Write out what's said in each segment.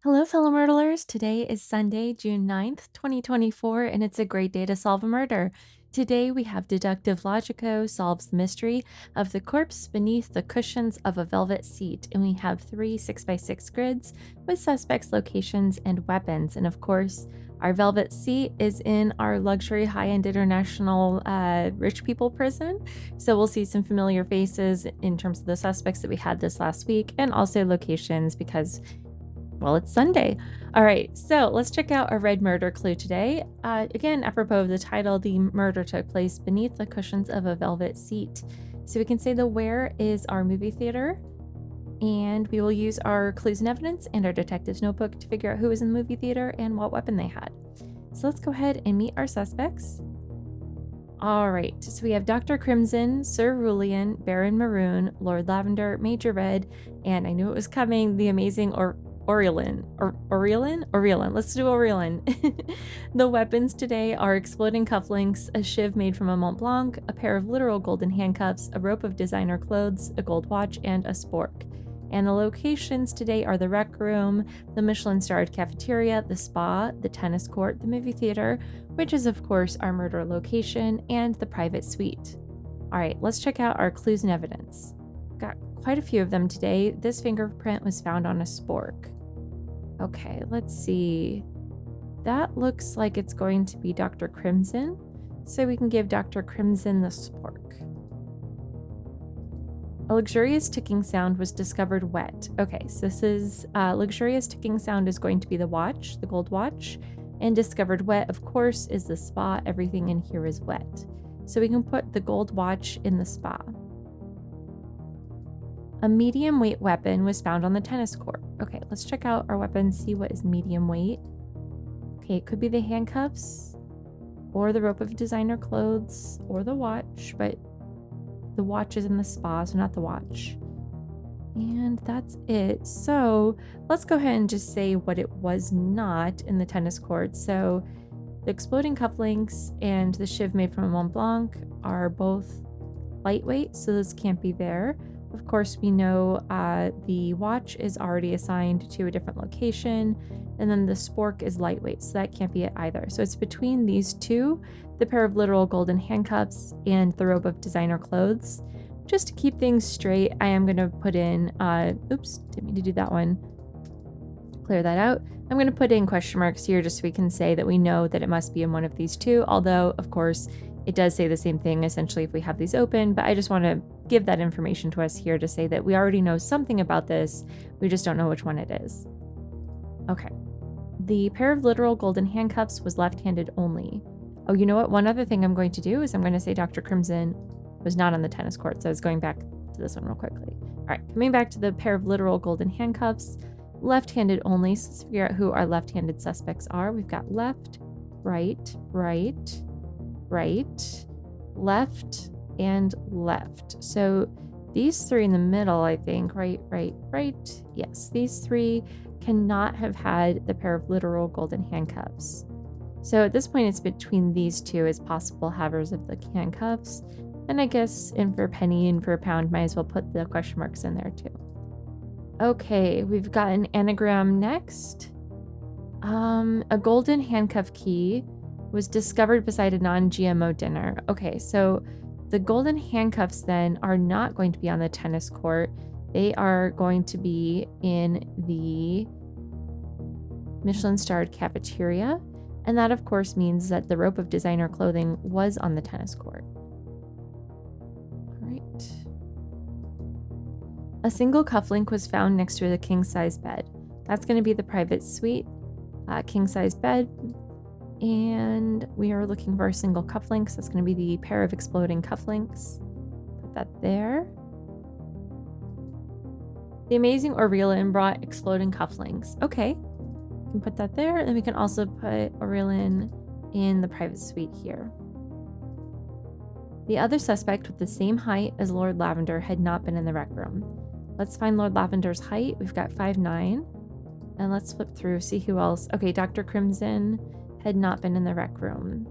Hello, fellow Murdlers. Today is Sunday, June 9th, 2024, and it's a great day to solve a murder. Today we have Deductive Logico solves the mystery of the corpse beneath the cushions of a velvet seat, and we have 3 6x6 grids with suspects, locations, and weapons. And of course, our velvet seat is in our luxury high-end international rich people prison. So we'll see some familiar faces in terms of the suspects that we had this last week, and also locations because well, it's Sunday. All right, so let's check out our red murder clue today. Again, apropos of the title, the murder took place beneath the cushions of a velvet seat. So we can say the where is our movie theater, and we will use our clues and evidence and our detective's notebook to figure out who was in the movie theater and what weapon they had. So let's go ahead and meet our suspects. All right, so we have Dr. Crimson, Sir Rulian, Baron Maroon, Lord Lavender, Major Red, and I knew it was coming, the amazing Oriolin. Let's do Oriolin. The weapons today are exploding cufflinks, a shiv made from a Mont Blanc, a pair of literal golden handcuffs, a rope of designer clothes, a gold watch, and a spork. And the locations today are the rec room, the Michelin-starred cafeteria, the spa, the tennis court, the movie theater, which is of course our murder location, and the private suite. All right, let's check out our clues and evidence. Got quite a few of them today. This fingerprint was found on a spork. Okay, let's see. That looks like it's going to be Dr. Crimson, so we can give Dr. Crimson the spork. A luxurious ticking sound was discovered wet. Okay, so this is luxurious ticking sound is going to be the watch, the gold watch, and discovered wet, of course, is the spa. Everything in here is wet. So we can put the gold watch in the spa. A medium weight weapon was found on the tennis court. Okay, let's check out our weapons, see what is medium weight. Okay, it could be the handcuffs or the rope of designer clothes or the watch, but the watch is in the spa, so not the watch. And that's it. So let's go ahead and just say what it was not in the tennis court. So the exploding cufflinks and the shiv made from a Mont Blanc are both lightweight, so those can't be there. Of course, we know the watch is already assigned to a different location, and then the spork is lightweight, so that can't be it either. So it's between these two, the pair of literal golden handcuffs and the robe of designer clothes. Just to keep things straight, I am going to put in, oops, didn't mean to do that one. Clear that out. I'm going to put in question marks here just so we can say that we know that it must be in one of these two, although, of course, it does say the same thing essentially if we have these open, but I just want to give that information to us here to say that we already know something about this, we just don't know which one it is. Okay. The pair of literal golden handcuffs was left-handed only. Oh, you know what? One other thing I'm going to do is I'm going to say Dr. Crimson was not on the tennis court, so I was going back to this one real quickly. All right, coming back to the pair of literal golden handcuffs, left-handed only, so let's figure out who our left-handed suspects are. We've got left, right, right, right, left, and left. So these three in the middle, I think, right, right, right. Yes, these three cannot have had the pair of literal golden handcuffs. So at this point, it's between these two as possible havers of the handcuffs. And I guess in for a penny and for a pound, might as well put the question marks in there too. Okay, we've got an anagram next. A golden handcuff key was discovered beside a non-GMO dinner. Okay, so the golden handcuffs then are not going to be on the tennis court. They are going to be in the Michelin-starred cafeteria. And that, of course, means that the rope of designer clothing was on the tennis court. All right. A single cufflink was found next to the king-size bed. That's going to be the private suite, king-size bed. And we are looking for a single cufflinks. That's going to be the pair of exploding cufflinks. Put that there. The amazing Oriolin brought exploding cufflinks. Okay, we can put that there. And we can also put Oriolin in the private suite here. The other suspect with the same height as Lord Lavender had not been in the rec room. Let's find Lord Lavender's height. We've got 5'9". And let's flip through, see who else. Okay, Dr. Crimson had not been in the rec room.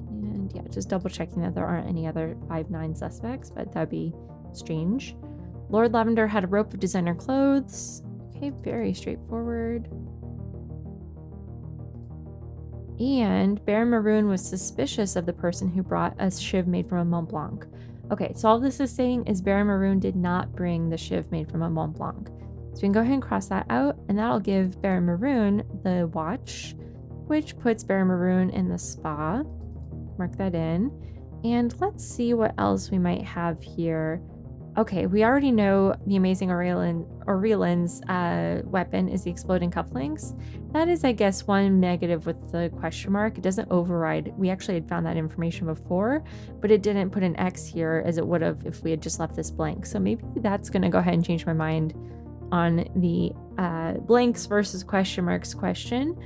And yeah, just double checking that there aren't any other 5'9" suspects, but that'd be strange. Lord Lavender had a rope of designer clothes. Okay, Okay, very straightforward. And Baron Maroon was suspicious of the person who brought a shiv made from a Mont Blanc. Okay, so all this is saying is Baron Maroon did not bring the shiv made from a Mont Blanc. So we can go ahead and cross that out, and that'll give Baron Maroon the watch, which puts Baron Maroon in the spa. Mark that in. And let's see what else we might have here. Okay, we already know the amazing Aurelian's weapon is the exploding cufflinks. That is, I guess, one negative with the question mark. It doesn't override. We actually had found that information before, but it didn't put an X here as it would have if we had just left this blank. So maybe that's going to go ahead and change my mind on the blanks versus question marks question.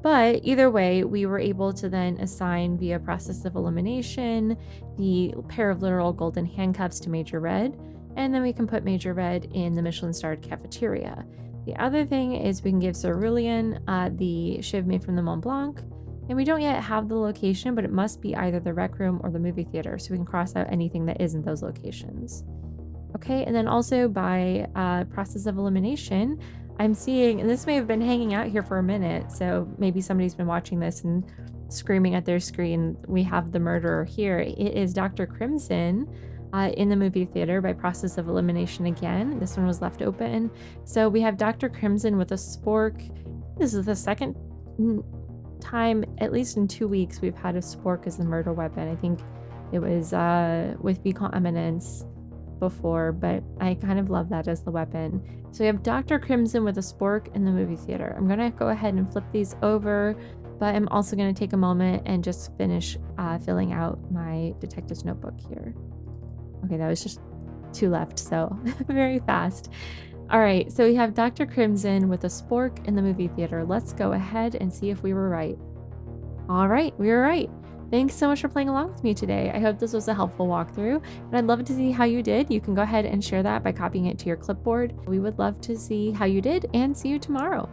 But either way, we were able to then assign via process of elimination the pair of literal golden handcuffs to Major Red, and then we can put Major Red in the Michelin-starred cafeteria. The other thing is we can give Cerulean the shiv made from the Mont Blanc, and we don't yet have the location, but it must be either the rec room or the movie theater, so we can cross out anything that isn't those locations. Okay, and then also by process of elimination, I'm seeing, and this may have been hanging out here for a minute, so maybe somebody's been watching this and screaming at their screen, we have the murderer here. It is Dr. Crimson in the movie theater by process of elimination again. This one was left open. So we have Dr. Crimson with a spork. This is the second time, at least in 2 weeks, we've had a spork as the murder weapon. I think it was with Vicomte Eminence before, but I kind of love that as the weapon. So we have Dr. Crimson with a spork in the movie theater. I'm gonna go ahead and flip these over, but I'm also gonna take a moment and just finish filling out my detective's notebook here. Okay, that was just 2 left, so very fast. All right, so we have Dr. Crimson with a spork in the movie theater. Let's go ahead and see if we were right. All right, we were right. Thanks so much for playing along with me today. I hope this was a helpful walkthrough, and I'd love to see how you did. You can go ahead and share that by copying it to your clipboard. We would love to see how you did, and see you tomorrow.